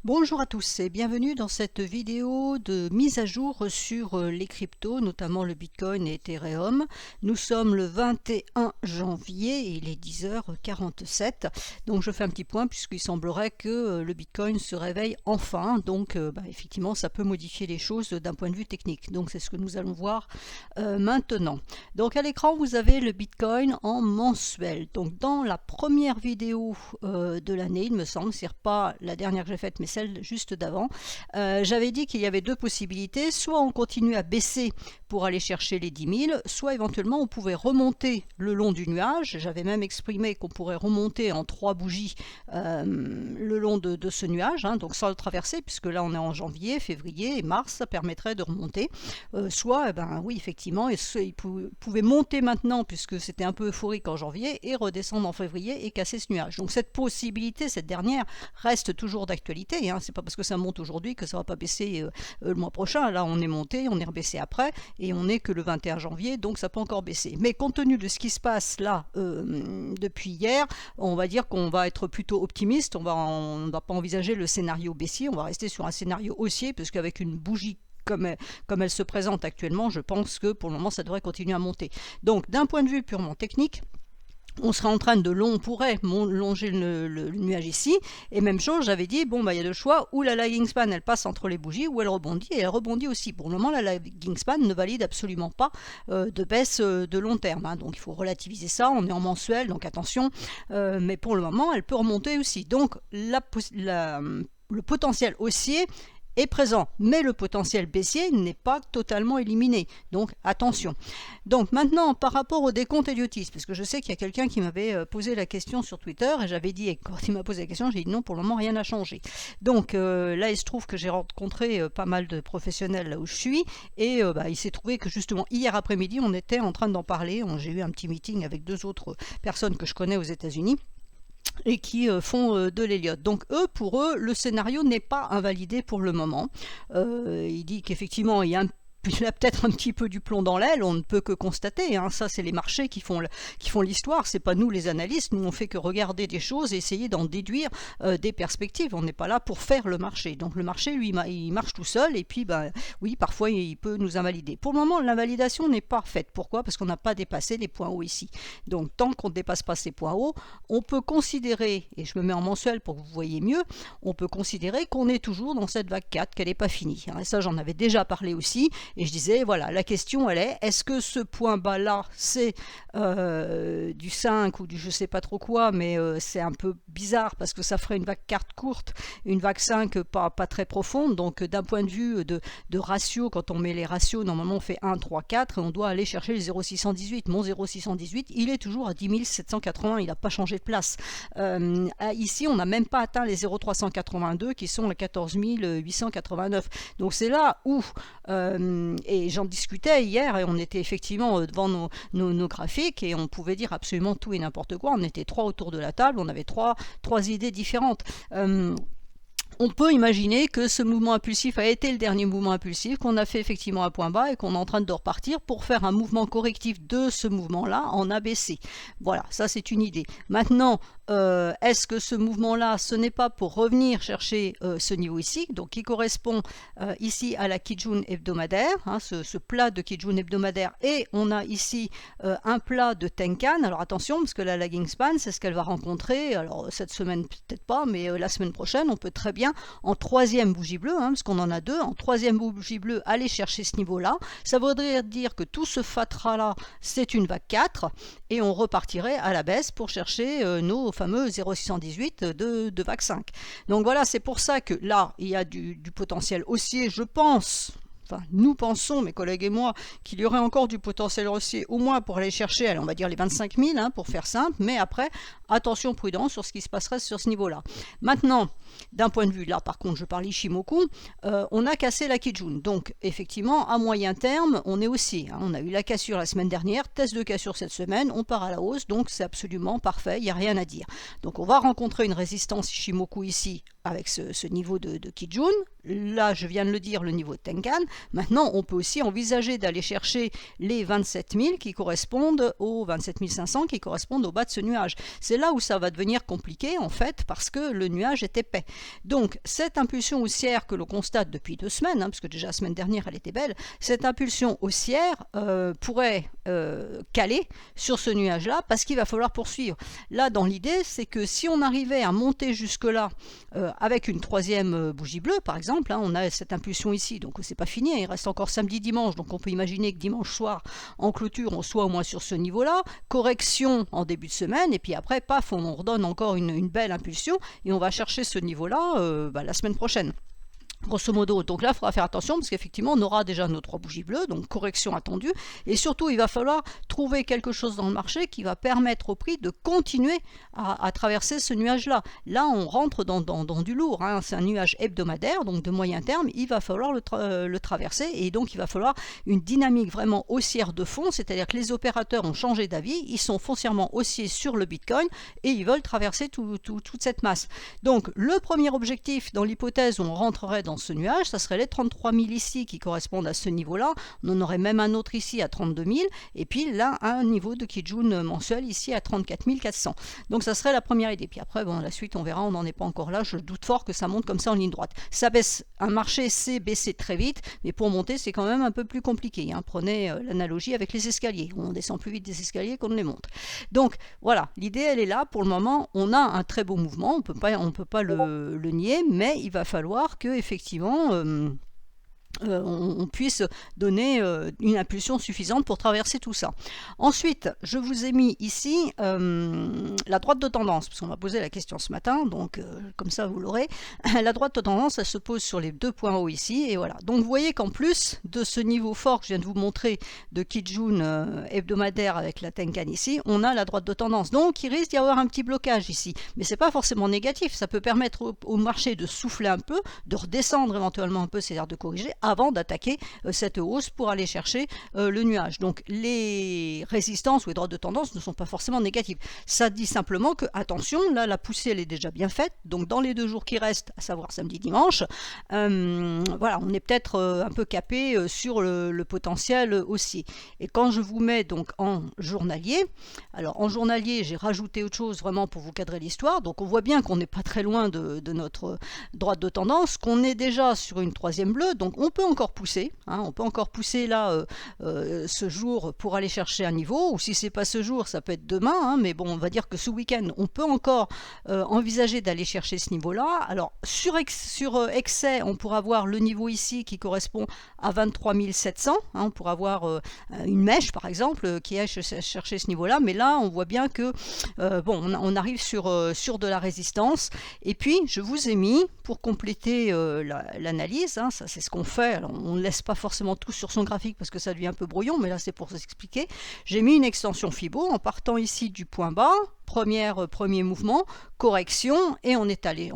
Bonjour à tous et bienvenue dans cette vidéo de mise à jour sur les cryptos, notamment le Bitcoin et Ethereum. Nous sommes le 21 janvier et il est 10h47. Donc je fais un petit point puisqu'il semblerait que le Bitcoin se réveille enfin. Donc effectivement ça peut modifier les choses d'un point de vue technique. Donc c'est ce que nous allons voir maintenant. Donc à l'écran vous avez le Bitcoin en mensuel. Donc dans la première vidéo de l'année, il me semble, c'est pas la dernière que j'ai faite mais celle juste d'avant, j'avais dit qu'il y avait deux possibilités, soit on continue à baisser pour aller chercher les 10 000, soit éventuellement on pouvait remonter le long du nuage. J'avais même exprimé qu'on pourrait remonter en 3 bougies le long de ce nuage, hein, donc sans le traverser, puisque là on est en janvier, février et mars, ça permettrait de remonter. Soit, oui, effectivement, il pouvait monter maintenant, puisque c'était un peu euphorique en janvier, et redescendre en février et casser ce nuage. Donc cette possibilité, cette dernière, reste toujours d'actualité. Hein. C'est pas parce que ça monte aujourd'hui que ça va pas baisser le mois prochain. Là, on est monté, on est rebaissé après, et on n'est que le 21 janvier, donc ça peut encore baisser. Mais compte tenu de ce qui se passe là depuis hier, on va dire qu'on va être plutôt optimiste. On ne va pas envisager le scénario baissier, on va rester sur un scénario haussier, parce qu'avec une bougie comme elle se présente actuellement, je pense que pour le moment ça devrait continuer à monter. Donc d'un point de vue purement technique, on serait en train de on pourrait longer le nuage ici, et même chose, j'avais dit, bon, il y a deux choix, ou la lagging span, elle passe entre les bougies, ou elle rebondit, et elle rebondit aussi. Pour le moment, la lagging span ne valide absolument pas de baisse de long terme, hein. Donc il faut relativiser ça, on est en mensuel, donc attention, mais pour le moment, elle peut remonter aussi. Donc le potentiel haussier est présent, mais le potentiel baissier n'est pas totalement éliminé, donc attention. Donc maintenant, par rapport au décompte Heliotis, parce que je sais qu'il y a quelqu'un qui m'avait posé la question sur Twitter, et j'avais dit, et quand il m'a posé la question, j'ai dit non, pour le moment rien n'a changé. Donc là, il se trouve que j'ai rencontré pas mal de professionnels là où je suis, et il s'est trouvé que justement hier après-midi, on était en train d'en parler. J'ai eu un petit meeting avec deux autres personnes que je connais aux États-Unis et qui font de l'Elliott. Donc pour eux, le scénario n'est pas invalidé pour le moment. Il dit qu'effectivement, il y a peut-être un petit peu du plomb dans l'aile, on ne peut que constater, hein. Ça c'est les marchés qui font l'histoire, c'est pas nous les analystes, nous on fait que regarder des choses et essayer d'en déduire des perspectives, on n'est pas là pour faire le marché. Donc le marché lui il marche tout seul, et puis oui, parfois il peut nous invalider. Pour le moment l'invalidation n'est pas faite. Pourquoi? Parce qu'on n'a pas dépassé les points hauts ici. Donc tant qu'on ne dépasse pas ces points hauts, on peut considérer, et je me mets en mensuel pour que vous voyez mieux, on peut considérer qu'on est toujours dans cette vague 4, qu'elle n'est pas finie, hein. Et ça j'en avais déjà parlé aussi. Et je disais, voilà, la question elle est-ce que ce point bas là c'est du 5 ou du je sais pas trop quoi, mais c'est un peu bizarre parce que ça ferait une vague 4 courte, une vague 5 pas très profonde. Donc d'un point de vue de ratio, quand on met les ratios, normalement on fait 1, 3, 4 et on doit aller chercher le 0,618. Mon 0,618 il est toujours à 10 780, il n'a pas changé de place. Ici on n'a même pas atteint les 0,382 qui sont les 14 889. Donc c'est là où et j'en discutais hier, et on était effectivement devant nos graphiques, et on pouvait dire absolument tout et n'importe quoi. On était trois autour de la table, on avait trois idées différentes. On peut imaginer que ce mouvement impulsif a été le dernier mouvement impulsif, qu'on a fait effectivement un point bas et qu'on est en train de repartir pour faire un mouvement correctif de ce mouvement-là en ABC. Voilà, ça c'est une idée. Maintenant, est-ce que ce mouvement-là, ce n'est pas pour revenir chercher ce niveau ici, donc qui correspond ici à la Kijun hebdomadaire, hein, ce plat de Kijun hebdomadaire, et on a ici un plat de Tenkan. Alors attention, parce que la lagging span, c'est ce qu'elle va rencontrer, alors cette semaine peut-être pas, mais la semaine prochaine, on peut très bien en troisième bougie bleue, hein, parce qu'on en a deux, en troisième bougie bleue, aller chercher ce niveau-là. Ça voudrait dire que tout ce fatras-là, c'est une vague 4, et on repartirait à la baisse pour chercher nos fameux 0,618 de vague 5. Donc voilà, c'est pour ça que là, il y a du potentiel haussier, je pense. Enfin, nous pensons, mes collègues et moi, qu'il y aurait encore du potentiel haussier, au moins pour aller chercher, allez, on va dire les 25 000, hein, pour faire simple, mais après, attention, prudent sur ce qui se passerait sur ce niveau-là. Maintenant, d'un point de vue, là par contre, je parle Ishimoku, on a cassé la Kijun. Donc, effectivement, à moyen terme, on est haussier, hein. On a eu la cassure la semaine dernière, test de cassure cette semaine, on part à la hausse, donc c'est absolument parfait, il n'y a rien à dire. Donc, on va rencontrer une résistance Ishimoku ici, avec ce niveau de Kijun. Là, je viens de le dire, le niveau de Tenkan. Maintenant, on peut aussi envisager d'aller chercher les 27 000 qui correspondent aux 27 500 qui correspondent au bas de ce nuage. C'est là où ça va devenir compliqué, en fait, parce que le nuage est épais. Donc, cette impulsion haussière que l'on constate depuis 2 semaines, parce que déjà la semaine dernière, elle était belle, cette impulsion haussière pourrait caler sur ce nuage-là, parce qu'il va falloir poursuivre. Là, dans l'idée, c'est que si on arrivait à monter jusque-là avec une troisième bougie bleue, par exemple, on a cette impulsion ici, donc c'est pas fini, il reste encore samedi, dimanche, donc on peut imaginer que dimanche soir, en clôture, on soit au moins sur ce niveau-là, correction en début de semaine, et puis après, paf, on redonne encore une belle impulsion, et on va chercher ce niveau-là la semaine prochaine. Grosso modo, donc là, il faudra faire attention parce qu'effectivement, on aura déjà nos 3 bougies bleues, donc correction attendue. Et surtout, il va falloir trouver quelque chose dans le marché qui va permettre au prix de continuer à traverser ce nuage-là. Là, on rentre dans du lourd. C'est un nuage hebdomadaire, donc de moyen terme. Il va falloir le traverser et donc il va falloir une dynamique vraiment haussière de fond, c'est-à-dire que les opérateurs ont changé d'avis, ils sont foncièrement haussiers sur le Bitcoin et ils veulent traverser toute cette masse. Donc, le premier objectif, dans l'hypothèse où on rentrerait dans ce nuage, ça serait les 33 000 ici qui correspondent à ce niveau-là. On en aurait même un autre ici à 32 000 et puis là un niveau de Kijun mensuel ici à 34 400. Donc ça serait la première idée. Puis après, bon, la suite on verra, on n'en est pas encore là. Je doute fort que ça monte comme ça en ligne droite. Ça baisse, un marché sait baisser très vite, mais pour monter c'est quand même un peu plus compliqué. Prenez l'analogie avec les escaliers. On descend plus vite des escaliers qu'on ne les monte. Donc voilà, l'idée elle est là. Pour le moment, on a un très beau mouvement. On peut pas le nier, mais il va falloir que effectivement on puisse donner une impulsion suffisante pour traverser tout ça. Ensuite, je vous ai mis ici la droite de tendance, parce qu'on m'a posé la question ce matin, donc comme ça vous l'aurez. La droite de tendance, elle se pose sur les 2 points hauts ici, et voilà. Donc vous voyez qu'en plus de ce niveau fort que je viens de vous montrer de Kijun hebdomadaire avec la Tenkan ici, on a la droite de tendance. Donc il risque d'y avoir un petit blocage ici, mais c'est pas forcément négatif, ça peut permettre au marché de souffler un peu, de redescendre éventuellement un peu, c'est-à-dire de corriger, avant d'attaquer cette hausse pour aller chercher le nuage. Donc les résistances ou les droites de tendance ne sont pas forcément négatives. Ça dit simplement que, attention, là la poussée elle est déjà bien faite, donc dans les 2 jours qui restent, à savoir samedi, dimanche, voilà, on est peut-être un peu capé sur le potentiel aussi. Et quand je vous mets donc en journalier, alors en journalier j'ai rajouté autre chose vraiment pour vous cadrer l'histoire, donc on voit bien qu'on n'est pas très loin de notre droite de tendance, qu'on est déjà sur une 3e bleue, donc on peut encore pousser, on peut encore pousser là ce jour pour aller chercher un niveau, ou si c'est pas ce jour, ça peut être demain, mais bon, on va dire que ce week-end, on peut encore envisager d'aller chercher ce niveau-là. Alors sur excès, on pourra voir le niveau ici qui correspond à 23 700, on pourra avoir une mèche par exemple qui aille chercher ce niveau-là, mais là on voit bien que bon, on arrive sur de la résistance. Et puis je vous ai mis, pour compléter l'analyse, ça c'est ce qu'on fait. Alors, on ne laisse pas forcément tout sur son graphique parce que ça devient un peu brouillon, mais là c'est pour vous expliquer. J'ai mis une extension Fibo en partant ici du point bas, premier mouvement, correction, et on est allé,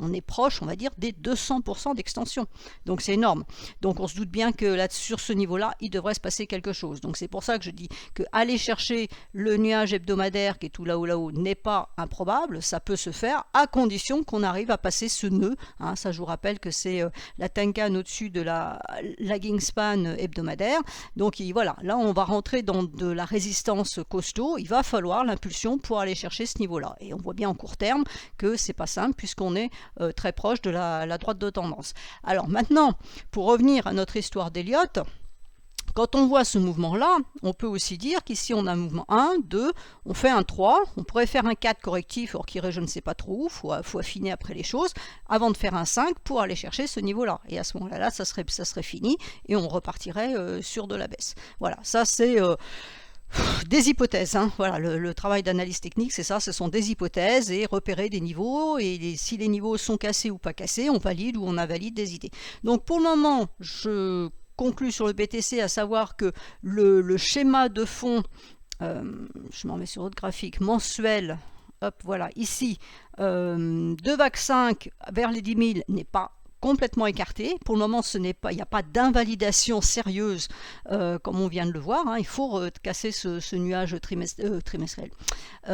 on est proche, on va dire, des 200% d'extension. Donc c'est énorme. Donc on se doute bien que là, sur ce niveau-là, il devrait se passer quelque chose. Donc c'est pour ça que je dis que aller chercher le nuage hebdomadaire qui est tout là-haut n'est pas improbable. Ça peut se faire à condition qu'on arrive à passer ce nœud. Ça, je vous rappelle que c'est la Tenkan au-dessus de la lagging span hebdomadaire. Donc voilà, là on va rentrer dans de la résistance costaud. Il va falloir l'impulsion pour aller chercher ce niveau-là. Et on voit bien en court terme que c'est pas simple puisqu'on est très proche de la droite de tendance. Alors maintenant, pour revenir à notre histoire d'Elliott, quand on voit ce mouvement-là, on peut aussi dire qu'ici on a un mouvement 1, 2, on fait un 3, on pourrait faire un 4 correctif, or qui irait je ne sais pas trop où, faut affiner après les choses, avant de faire un 5 pour aller chercher ce niveau-là. Et à ce moment-là, ça serait fini et on repartirait sur de la baisse. Voilà, ça c'est des hypothèses, voilà, le travail d'analyse technique c'est ça, ce sont des hypothèses et repérer des niveaux, et si les niveaux sont cassés ou pas cassés, on valide ou on invalide des idées. Donc pour le moment, je conclus sur le BTC, à savoir que le schéma de fond, je m'en mets sur autre graphique, mensuel, hop, voilà, ici, de VAC 5 vers les 10 000 n'est pas complètement écarté. Pour le moment, il n'y a pas d'invalidation sérieuse comme on vient de le voir. Hein. Il faut casser ce nuage trimestriel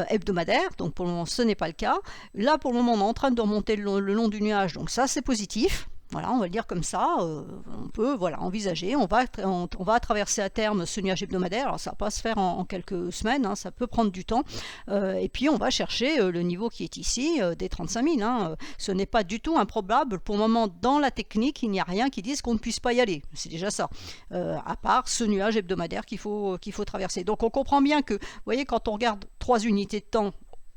hebdomadaire. Donc pour le moment, ce n'est pas le cas. Là, pour le moment, on est en train de remonter le long du nuage. Donc ça, c'est positif. Voilà, on va le dire comme ça, on peut envisager, on va traverser à terme ce nuage hebdomadaire, alors ça ne va pas se faire en quelques semaines, hein, ça peut prendre du temps, et puis on va chercher le niveau qui est ici, des 35 000, hein, ce n'est pas du tout improbable, pour le moment dans la technique, il n'y a rien qui dise qu'on ne puisse pas y aller, c'est déjà ça, à part ce nuage hebdomadaire qu'il faut traverser. Donc on comprend bien que, vous voyez, quand on regarde 3 unités de temps,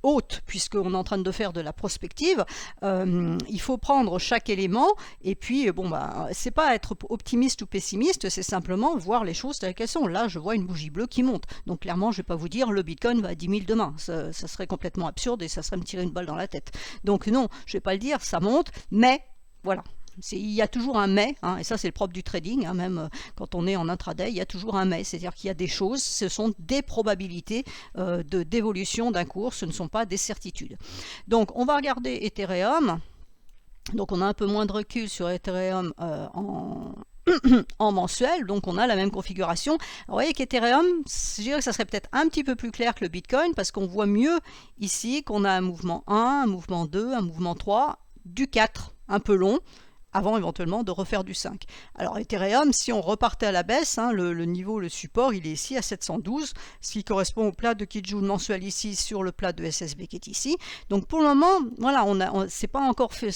haute, puisqu'on est en train de faire de la prospective, il faut prendre chaque élément et puis c'est pas être optimiste ou pessimiste, c'est simplement voir les choses telles qu'elles sont. Là je vois une bougie bleue qui monte, donc clairement je vais pas vous dire le Bitcoin va à 10 000 demain, ça serait complètement absurde et ça serait me tirer une balle dans la tête. Donc non, je vais pas le dire, ça monte, mais voilà. Il y a toujours un mais, hein, et ça c'est le propre du trading, hein, même quand on est en intraday, il y a toujours un mais, c'est-à-dire qu'il y a des choses, ce sont des probabilités d'évolution d'un cours, ce ne sont pas des certitudes. Donc on va regarder Ethereum, donc on a un peu moins de recul sur Ethereum en mensuel, donc on a la même configuration. Alors, vous voyez qu'Ethereum, je dirais que ça serait peut-être un petit peu plus clair que le Bitcoin, parce qu'on voit mieux ici qu'on a un mouvement 1, un mouvement 2, un mouvement 3, du 4, un peu long, avant éventuellement de refaire du 5. Alors Ethereum, si on repartait à la baisse, hein, le niveau, le support, il est ici à 712, ce qui correspond au plat de Kijun mensuel ici sur le plat de SSB qui est ici. Donc pour le moment, voilà, c'est pas encore fait.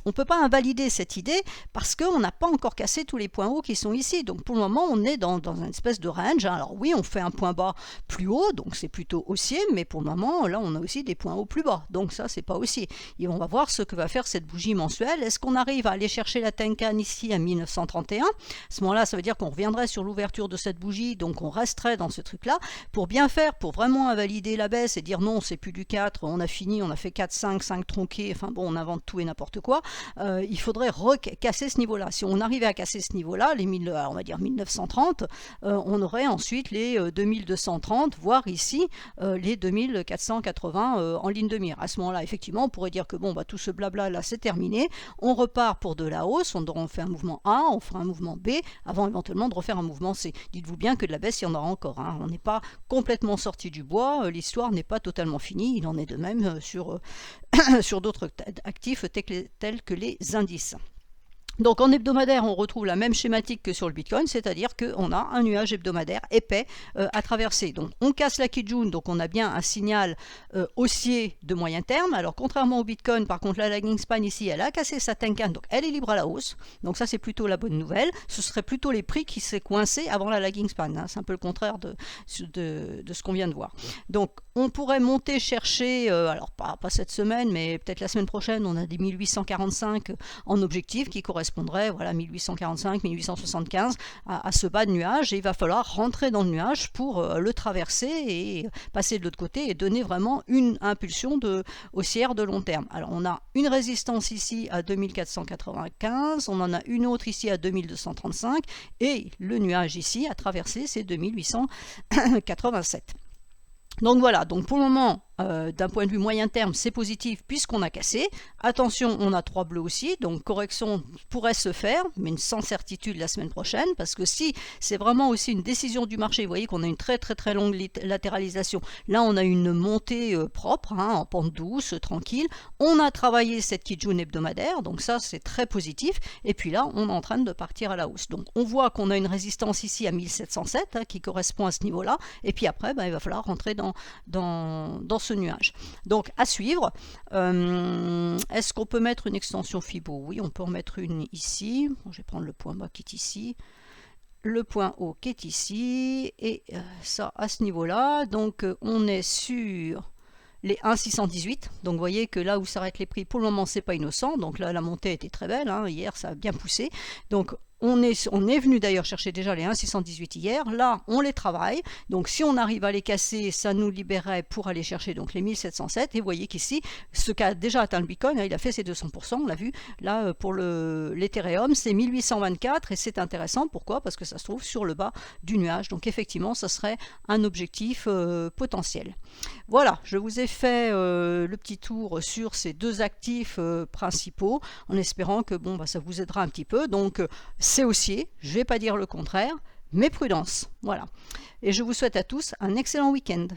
On ne peut pas invalider cette idée parce qu'on n'a pas encore cassé tous les points hauts qui sont ici. Donc pour le moment, on est dans une espèce de range. Alors oui, on fait un point bas plus haut, donc c'est plutôt haussier, mais pour le moment, là, on a aussi des points hauts plus bas. Donc ça, c'est pas haussier. Et on va voir ce que va faire cette bougie mensuelle. Est-ce qu'on arrive à aller chercher la Tenkan ici à 1931? À ce moment-là, ça veut dire qu'on reviendrait sur l'ouverture de cette bougie, donc on resterait dans ce truc-là. Pour bien faire, pour vraiment invalider la baisse et dire non, c'est plus du 4, on a fini, on a fait 4, 5 tronqués, enfin bon, on invente tout et n'importe quoi. Il faudrait casser ce niveau-là. Si on arrivait à casser ce niveau-là, on va dire 1930, on aurait ensuite les 2230, voire ici les 2480 en ligne de mire. À ce moment-là, effectivement, on pourrait dire que bon, tout ce blabla là, c'est terminé. On repart pour de la hausse. On fait un mouvement A, on fera un mouvement B, avant éventuellement de refaire un mouvement C. Dites-vous bien que de la baisse, il y en aura encore. Hein. On n'est pas complètement sorti du bois. L'histoire n'est pas totalement finie. Il en est de même sur d'autres actifs tels que les indices. Donc en hebdomadaire, on retrouve la même schématique que sur le Bitcoin, c'est-à-dire qu'on a un nuage hebdomadaire épais à traverser. Donc on casse la Kijun, donc on a bien un signal haussier de moyen terme. Alors contrairement au Bitcoin, par contre la lagging span ici, elle a cassé sa Tenkan, donc elle est libre à la hausse. Donc ça c'est plutôt la bonne nouvelle. Ce serait plutôt les prix qui s'est coincé avant la lagging span. Hein. C'est un peu le contraire de ce qu'on vient de voir. Donc on pourrait monter chercher, alors pas cette semaine, mais peut-être la semaine prochaine, on a des 1845 en objectif qui correspondrait, voilà, 1845, 1875 à ce bas de nuage, et il va falloir rentrer dans le nuage pour le traverser et passer de l'autre côté et donner vraiment une impulsion haussière de long terme. Alors on a une résistance ici à 2495, on en a une autre ici à 2235 et le nuage ici à traverser c'est 2887. Donc voilà, donc pour le moment, d'un point de vue moyen terme, c'est positif puisqu'on a cassé. Attention, on a 3 bleus aussi, donc correction pourrait se faire, mais sans certitude la semaine prochaine, parce que si c'est vraiment aussi une décision du marché, vous voyez qu'on a une très longue latéralisation. Là, on a une montée propre, hein, en pente douce, tranquille. On a travaillé cette Kijun hebdomadaire, donc ça c'est très positif. Et puis là, on est en train de partir à la hausse. Donc on voit qu'on a une résistance ici à 1707, hein, qui correspond à ce niveau-là. Et puis après, il va falloir rentrer dans ce nuage. Donc à suivre. Est-ce qu'on peut mettre une extension Fibo? Oui, on peut en mettre une ici. Bon, je vais prendre le point bas qui est ici, le point haut qui est ici, et ça à ce niveau-là. Donc on est sur les 1,618. Donc vous voyez que là où s'arrêtent les prix, pour le moment c'est pas innocent. Donc là la montée était très belle, hein. Hier ça a bien poussé. Donc On est venu d'ailleurs chercher déjà les 1,618 hier. Là, on les travaille. Donc, si on arrive à les casser, ça nous libérerait pour aller chercher donc les 1707. Et vous voyez qu'ici, ce qu'a déjà atteint le Bitcoin, il a fait ses 200%. On l'a vu. Là, pour l'Ethereum, c'est 1824. Et c'est intéressant. Pourquoi? Parce que ça se trouve sur le bas du nuage. Donc, effectivement, ça serait un objectif potentiel. Voilà, je vous ai fait le petit tour sur ces deux actifs principaux en espérant que bon, ça vous aidera un petit peu. Donc, c'est haussier, je ne vais pas dire le contraire, mais prudence. Voilà. Et je vous souhaite à tous un excellent week-end.